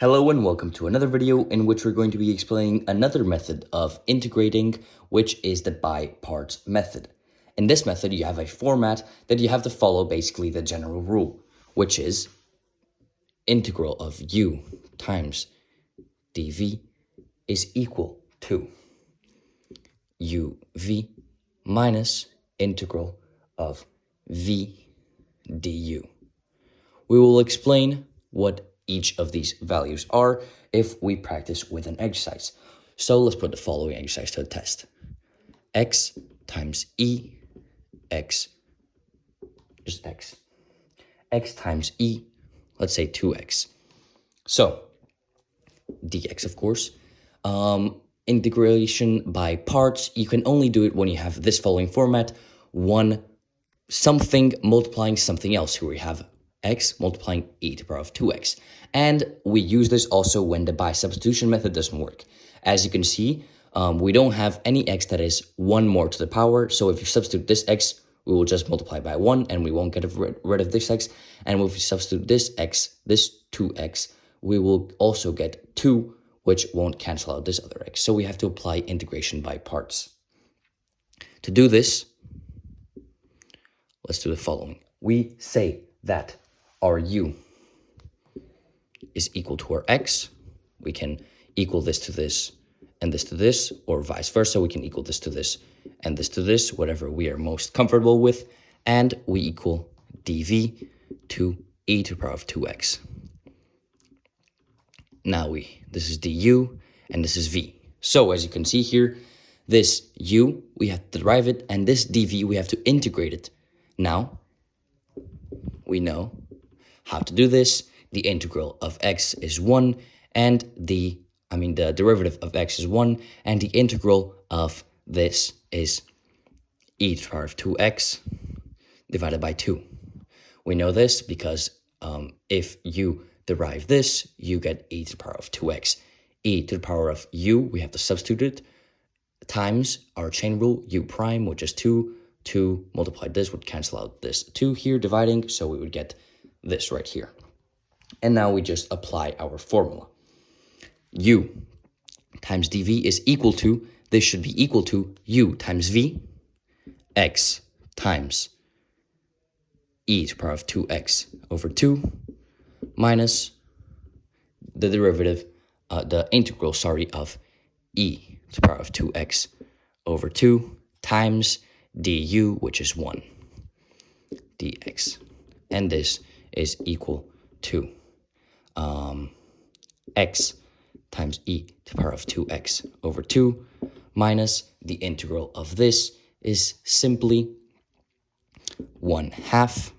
Hello and welcome to another video in which we're going to be explaining another method of integrating, which is the by parts method. In this method, you have a format that you have to follow basically the general rule, which is integral of u times dv is equal to uv minus integral of v du. We will explain what each of these values are if we practice with an exercise. So let's put the following exercise to the test. X times e, x times e, let's say 2x. So dx, of course. Integration by parts, you can only do it when you have this following format: one something multiplying something else. Here we have x multiplying e to the power of 2x. And we use this also when the by substitution method doesn't work. As you can see, we don't have any x that is 1 more to the power. So if you substitute this x, we will just multiply by 1 and we won't get rid of this x. And if we substitute this x, this 2x, we will also get 2, which won't cancel out this other x. So we have to apply integration by parts. To do this, let's do the following. We say that our u is equal to our x. We can equal this to this and this to this, or vice versa. We can equal this to this and this to this, whatever we are most comfortable with. And we equal dv to e to the power of 2x. Now this is du and this is v. So as you can see here, this u, we have to derive it, and this dv, we have to integrate it. Now, we know how to do this. The integral of x is 1, and the derivative of x is 1, and the integral of this is e to the power of 2x divided by 2. We know this because if you derive this, you get e to the power of 2x. E to the power of u, we have to substitute it, times our chain rule, u prime, which is 2. 2 multiplied this would cancel out this 2 here, dividing, so we would get this right here. And now we just apply our formula. U times dv is equal to, this should be equal to u times v, x times e to the power of 2x over 2, minus the derivative, the integral, of e to the power of 2x over 2 times du, which is 1, dx. And this is equal to x times e to the power of 2x over 2 minus the integral of this is simply 1/2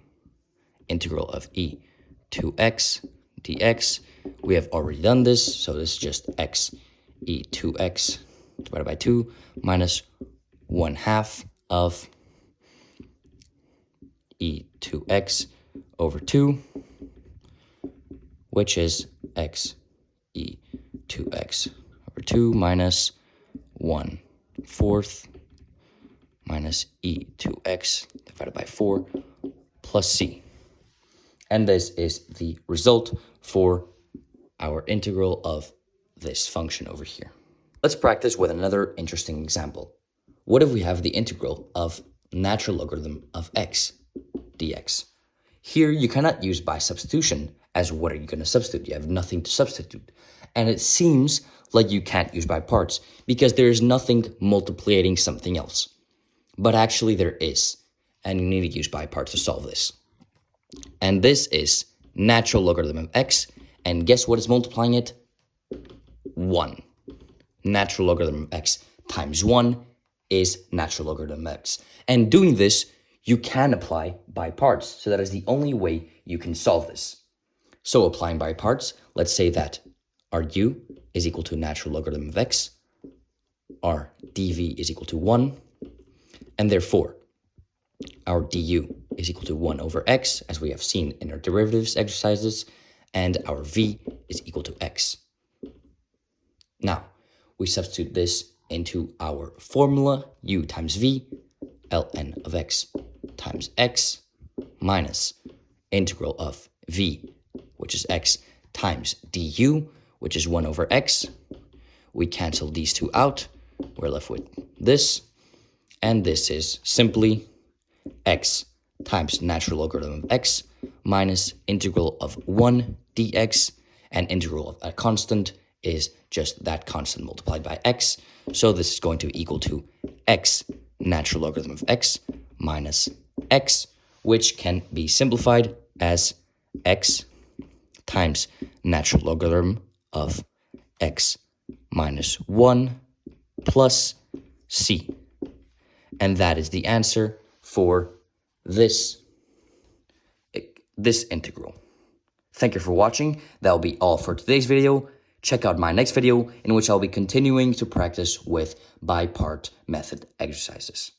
integral of e to x dx. We have already done this, so this is just x e to x divided by 2 minus 1/2 of e to x over 2, which is x e to x over 2 minus 1/4 minus e to x divided by 4 plus c. And this is the result for our integral of this function over here. Let's practice with another interesting example. What if we have the integral of natural logarithm of x dx? Here you cannot use by substitution, as what are you going to substitute? You have nothing to substitute. And it seems like you can't use by parts because there is nothing multiplying something else. But actually there is, and you need to use by parts to solve this. And this is natural logarithm of x, and guess what is multiplying it? 1. Natural logarithm of x times 1 is natural logarithm of x. And doing this, you can apply by parts. So that is the only way you can solve this. So applying by parts, let's say that our u is equal to natural logarithm of x, our dv is equal to 1, and therefore our du is equal to 1 over x, as we have seen in our derivatives exercises, and our v is equal to x. Now, we substitute this into our formula, u times v, ln of x times x, minus integral of v, which is x, times du, which is 1 over x. We cancel these two out. We're left with this. And this is simply x times natural logarithm of x minus integral of 1 dx. And integral of a constant is just that constant multiplied by x. So this is going to equal to x natural logarithm of x minus x, which can be simplified as x times natural logarithm of x minus 1 plus c. And that is the answer for this integral. Thank you for watching. That'll be all for today's video. Check out my next video in which I'll be continuing to practice with by-part method exercises.